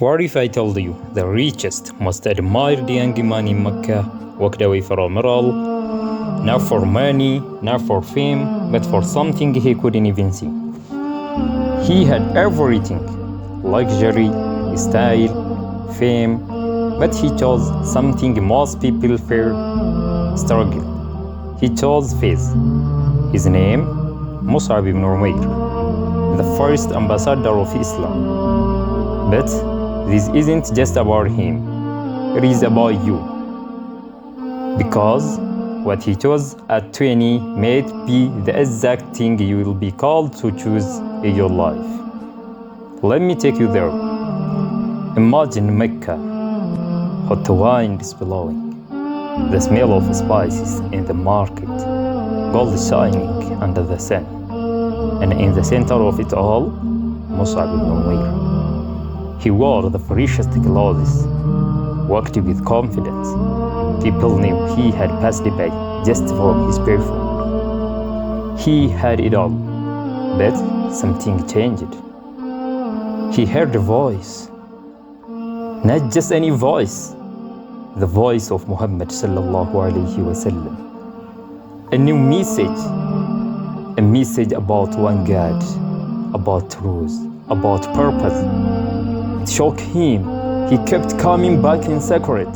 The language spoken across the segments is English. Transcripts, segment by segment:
What if I told you the richest, most admired young man in Mecca walked away from it all, not for money, not for fame, but for something he couldn't even see. He had everything, luxury, style, fame, but he chose something most people fear, struggle. He chose faith. His name, Mus'ab ibn Umair, the first ambassador of Islam. But this isn't just about him, it is about you. Because what he chose at 20 may be the exact thing you will be called to choose in your life. Let me take you there. Imagine Mecca, hot wine is flowing, the smell of spices in the market, gold shining under the sun, and in the center of it all, Mus'ab ibn Umair. He wore the freshest clothes, walked with confidence. People knew he had passed by just from his perfume. He had it all, but something changed. He heard a voice, not just any voice, the voice of Muhammad sallallahu alaihi wasallam. A new message, a message about one God, about truth, about purpose. It shocked him. He kept coming back in secret.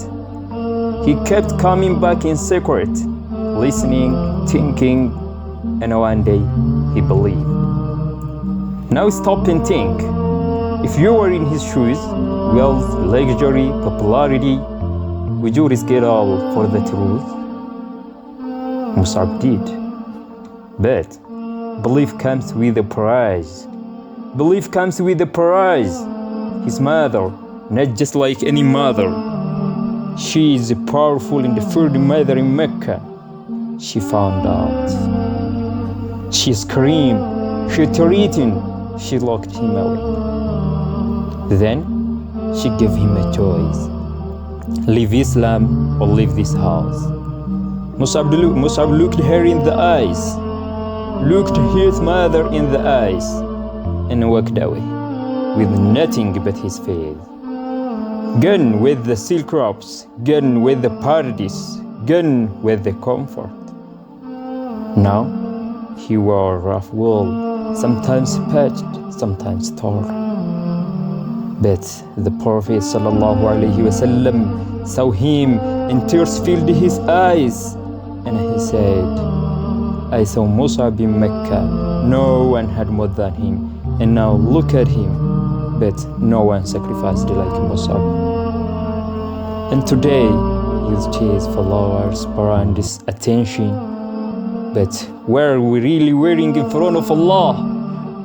He kept coming back in secret, listening, thinking, and one day he believed. Now stop and think. If you were in his shoes, wealth, luxury, popularity, would you risk it all for the truth? Mus'ab did. But belief comes with a price. Belief comes with a price. His mother, not just like any mother. She is a powerful and feared mother in Mecca. She found out. She screamed, she threatened, she locked him away. Then she gave him a choice. Leave Islam or leave this house. Mus'ab looked her in the eyes, looked his mother in the eyes, and walked away with nothing but his faith. Gone with the silk ropes, gone with the paradise, gone with the comfort. Now he wore rough wool, sometimes patched, sometimes torn. But the Prophet sallallahu alaihi wasallam saw him and tears filled his eyes, and he said, I saw Mus'ab in Mecca, no one had more than him, and now look at him, but no one sacrificed like Mus'ab. And today, youth chase followers, brands, attention. But what are we really wearing in front of Allah?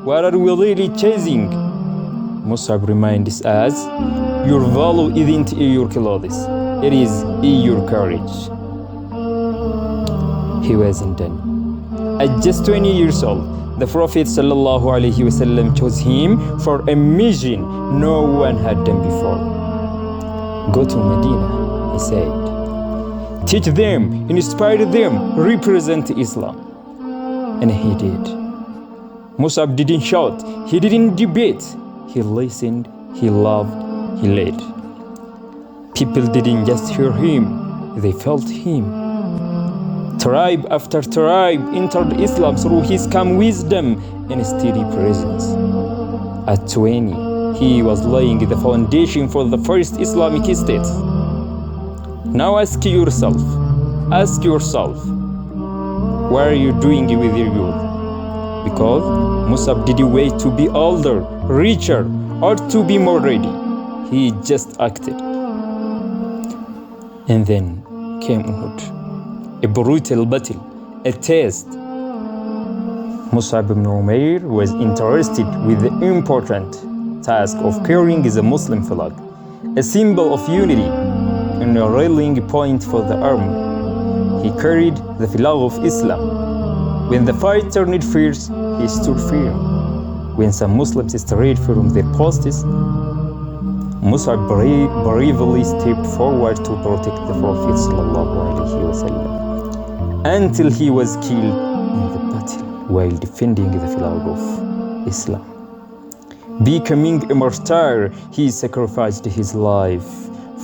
What are we really chasing? Mus'ab reminds us, your value isn't in your clothes, it is in your courage. He wasn't done. At just 20 years old, the Prophet sallallahu alaihi wasallam chose him for a mission no one had done before. Go to Medina, he said. Teach them, inspire them, represent Islam. And he did. Mus'ab didn't shout, he didn't debate. He listened, he loved, he led. People didn't just hear him, they felt him. Tribe after tribe entered Islam through his calm wisdom and steady presence. At 20, he was laying the foundation for the first Islamic state. Now ask yourself, what are you doing with your youth? Because Mus'ab didn't wait to be older, richer, or to be more ready. He just acted. And then came Uhud, a brutal battle, a test. Mus'ab ibn Umair was interested with the important task of carrying the Muslim flag, a symbol of unity and a rallying point for the army. He carried the flag of Islam. When the fight turned fierce, he stood firm. When some Muslims strayed from their posts, Mus'ab bravely stepped forward to protect the Prophet ﷺ, until he was killed in the battle while defending the flag of Islam. Becoming a martyr, he sacrificed his life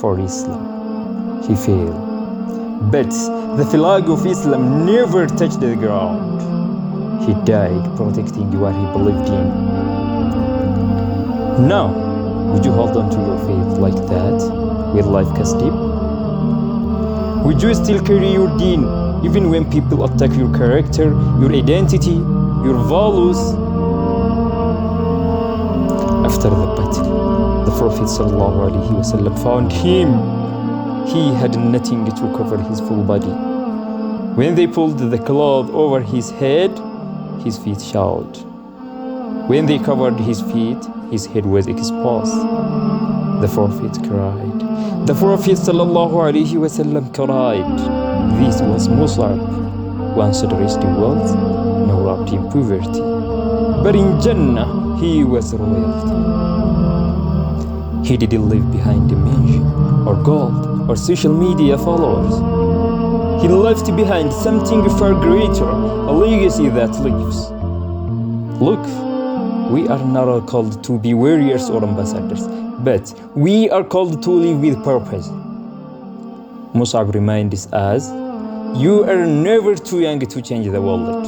for Islam. He failed. But the flag of Islam never touched the ground. He died protecting what he believed in. Now, would you hold on to your faith like that, with life cast deep? Would you still carry your deen, even when people attack your character, your identity, your values? After the battle, the Prophet ﷺ found him. He had nothing to cover his full body. When they pulled the cloth over his head, his feet showed. When they covered his feet, his head was exposed. The Prophet cried. The Prophet ﷺ cried. This was Mus'ab, once dressed in wealth, now wrapped in poverty. But in Jannah, he was royalty. He didn't leave behind a mansion, or gold, or social media followers. He left behind something far greater, a legacy that lives. Look, we are not called to be warriors or ambassadors, but we are called to live with purpose. Mus'ab reminds us, you are never too young to change the world.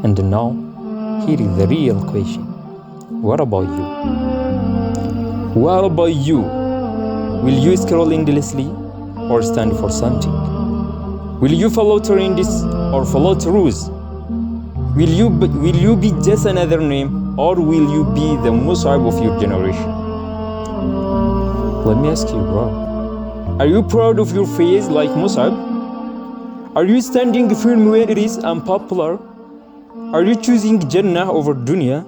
And now, here is the real question. What about you? What about you? Will you scroll endlessly or stand for something? Will you follow trends or follow truths? Will you be just another name, or will you be the Mus'ab of your generation? Let me ask you, bro. Are you proud of your faith like Mus'ab? Are you standing firm when it is unpopular? Are you choosing Jannah over Dunya?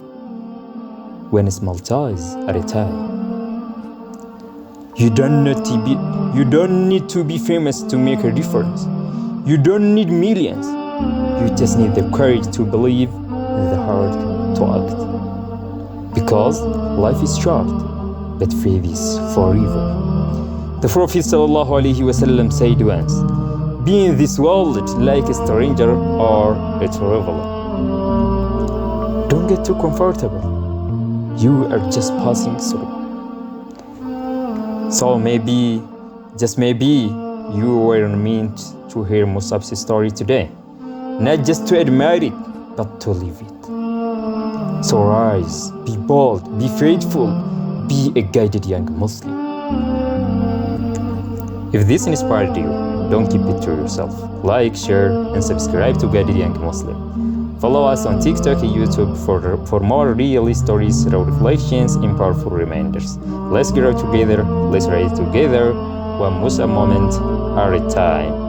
When small ties are a tie. You don't need to be famous to make a difference. You don't need millions. You just need the courage to believe and the heart to act. Because life is short, but faith is forever. The Prophet ﷺ said once, be in this world like a stranger or a traveler. Don't get too comfortable. You are just passing through. So maybe, just maybe, you were meant to hear Mus'ab's story today. Not just to admire it, but to live it. So rise, be bold, be faithful, be a guided young Muslim. If this inspired you, don't keep it to yourself. Like, share, and subscribe to Guided Young Muslim. Follow us on TikTok and YouTube for more real stories, raw reflections, and powerful reminders. Let's grow together, let's rise together, one Mus'ab moment at a time.